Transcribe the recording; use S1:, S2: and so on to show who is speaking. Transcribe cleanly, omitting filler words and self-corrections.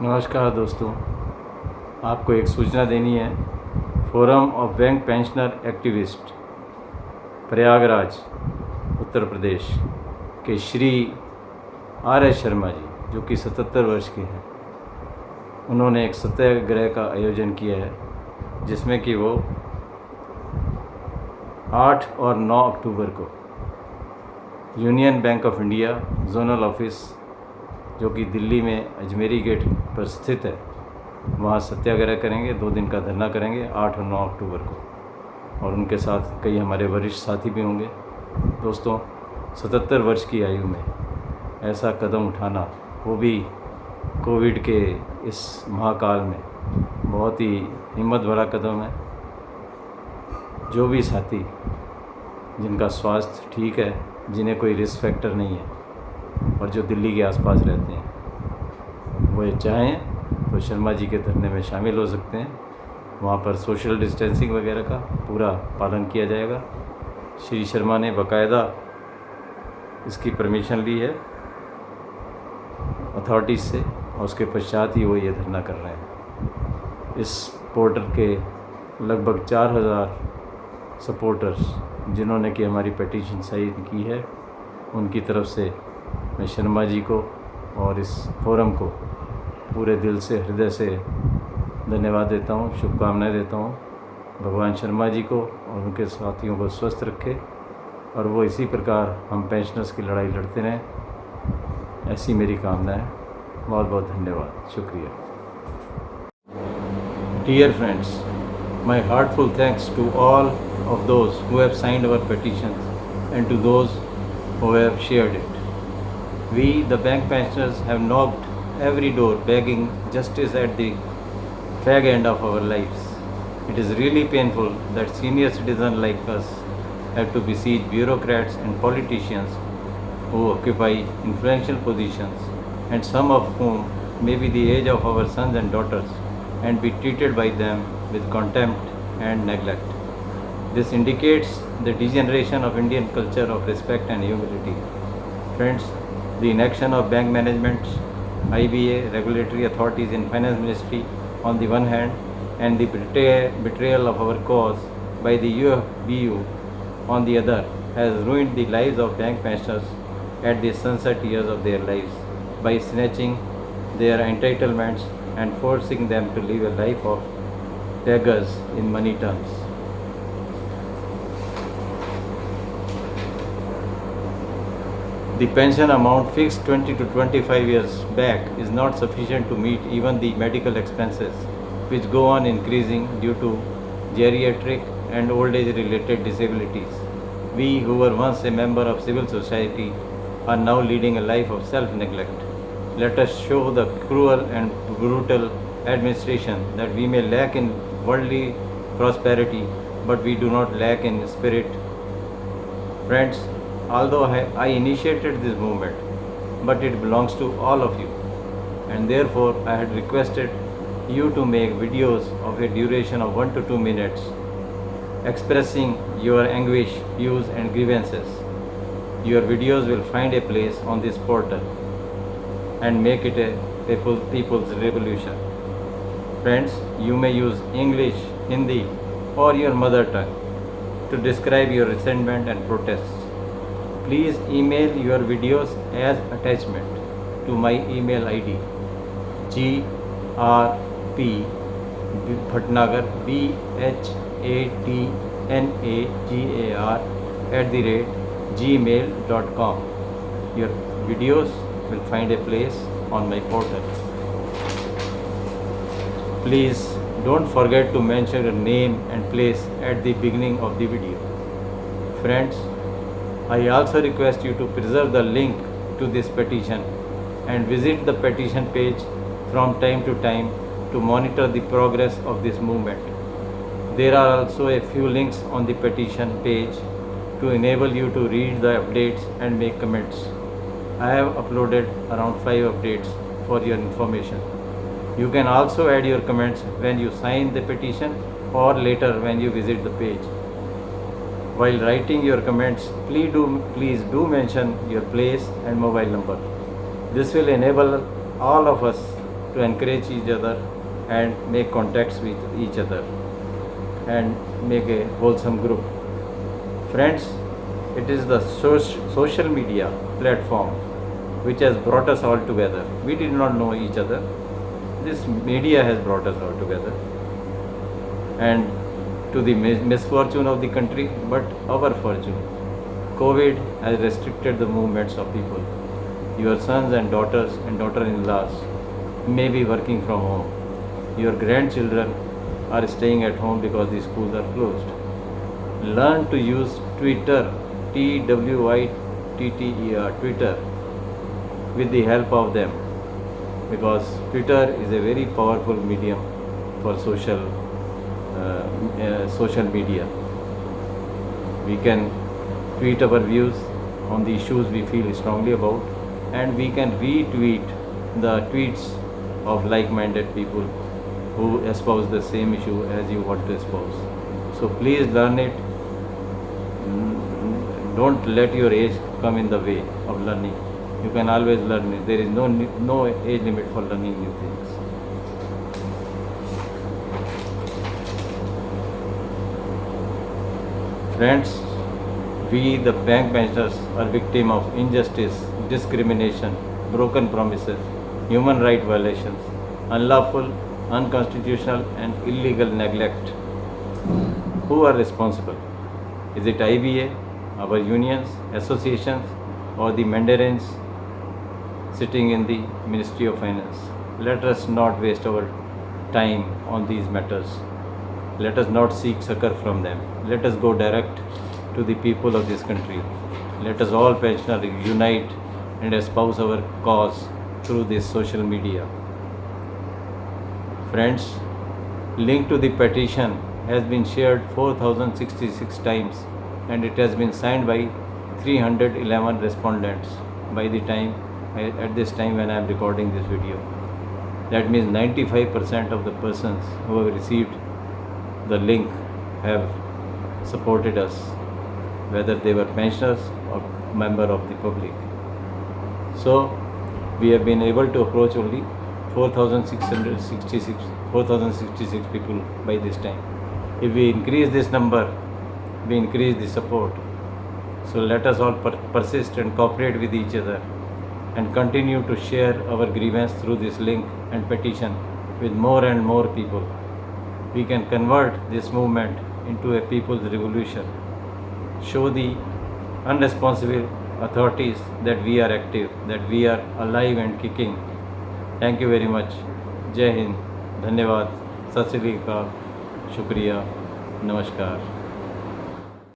S1: नमस्कार दोस्तों, आपको एक सूचना देनी है। Forum of bank pensioner activist Prayagraj Uttar Pradesh के श्री R.S. शर्मा जी, जो कि 77 वर्ष के हैं, उन्होंने एक सत्याग्रह का आयोजन किया है, जिसमें कि वो 8 और 9 अक्टूबर को union bank of India zonal office, जो कि दिल्ली में अजमेरी गेट पर स्थित है, वहाँ सत्याग्रह करेंगे। 2 दिन का धरना करेंगे 8 और 9 अक्टूबर को, और उनके साथ कई हमारे वरिष्ठ साथी भी होंगे। दोस्तों, 77 वर्ष की आयु में ऐसा कदम उठाना, वो भी कोविड के इस महाकाल में, बहुत ही हिम्मत भरा कदम है। जो भी साथी जिनका स्वास्थ्य ठीक है, जिन्हें कोई रिस्क फैक्टर नहीं है, और जो दिल्ली के आसपास रहते हैं, वो चाहें तो शर्मा जी के धरने में शामिल हो सकते हैं। वहाँ पर सोशल डिस्टेंसिंग वगैरह का पूरा पालन किया जाएगा। श्री शर्मा ने बाकायदा इसकी परमिशन ली है अथॉरिटीज़ से, और उसके पश्चात ही वो ये धरना कर रहे हैं। इस पोर्टल के लगभग 4000 सपोर्टर्स, जिन्होंने कि हमारी पिटीशन साइन की है, उनकी तरफ से मैं शर्मा जी को और इस फोरम को पूरे दिल से, हृदय से धन्यवाद देता हूँ, शुभकामनाएं देता हूँ। भगवान शर्मा जी को और उनके साथियों को स्वस्थ रखे, और वो इसी प्रकार हम पेंशनर्स की लड़ाई लड़ते रहें, ऐसी मेरी कामना है। बहुत बहुत धन्यवाद, शुक्रिया। Dear friends, my heartful thanks to all of those who have signed our petitions and to those who have shared it. We, the bank pensioners, have knocked every door begging justice at the fag end of our lives. It is really painful that senior citizens like us have to besiege bureaucrats and politicians who occupy influential positions, and some of whom may be the age of our sons and daughters, and be treated by them with contempt and neglect. This indicates the degeneration of Indian culture of respect and humility. Friends, the inaction of bank management, IBA, regulatory authorities in finance ministry on the one hand, and the betrayal of our cause by the UFBU on the other, has ruined the lives of bank pensioners at the sunset years of their lives by snatching their entitlements and forcing them to live a life of beggars in money terms. The pension amount fixed 20 to 25 years back is not sufficient to meet even the medical expenses, which go on increasing due to geriatric and old age related disabilities. We, who were once a member of civil society, are now leading a life of self-neglect. Let us show the cruel and brutal administration that we may lack in worldly prosperity, but we do not lack in spirit. Friends, although I initiated this movement, but it belongs to all of you, and therefore I had requested you to make videos of a duration of 1 to 2 minutes expressing your anguish, views and grievances. Your videos will find a place on this portal and make it a people's revolution. Friends, you may use English, Hindi or your mother tongue to describe your resentment and protests. Please email your videos as attachment to my email ID grp.bhatnagar bhatnagar@gmail.com. Your videos will find a place on my portal. Please don't forget to mention your name and place at the beginning of the video. Friends, I also request you to preserve the link to this petition and visit the petition page from time to time to monitor the progress of this movement. There are also a few links on the petition page to enable you to read the updates and make comments. I have uploaded around 5 updates for your information. You can also add your comments when you sign the petition or later when you visit the page. While writing your comments, please do mention your place and mobile number. This will enable all of us to encourage each other and make contacts with each other and make a wholesome group. Friends, it is the social media platform which has brought us all together. We did not know each other. This media has brought us all together. And to the misfortune of the country, but our fortune, COVID has restricted the movements of people. Your sons and daughters and daughter-in-laws may be working from home. Your grandchildren are staying at home because the schools are closed. Learn to use Twitter, Twitter, Twitter, with the help of them, because Twitter is a very powerful medium for social media. We can tweet our views on the issues we feel strongly about, and we can retweet the tweets of like-minded people who espouse the same issue as you want to espouse. So please learn it. Don't let your age come in the way of learning. You can always learn it. There is no age limit for learning new things. Friends, we the bank pensioners are victim of injustice, discrimination, broken promises, human right violations, unlawful, unconstitutional and illegal neglect. Who are responsible? Is it IBA, our unions, associations, or the mandarins sitting in the Ministry of Finance? Let us not waste our time on these matters. Let us not seek succor from them. Let us go direct to the people of this country. Let us all pensioners unite and espouse our cause through this social media. Friends, link to the petition has been shared 4066 times and it has been signed by 311 respondents by the time at this time when I am recording this video. That means 95% of the persons who have received the link have supported us, whether they were pensioners or member of the public. So we have been able to approach only 4,066 people by this time. If we increase this number, we increase the support. So let us all persist and cooperate with each other and continue to share our grievance through this link and petition with more and more people. We can convert this movement into a people's revolution. Show the unresponsible authorities that we are active, that we are alive and kicking. Thank you very much. Jai Hind. धन्यवाद. सत श्री अकाल. शुक्रिया. नमस्कार.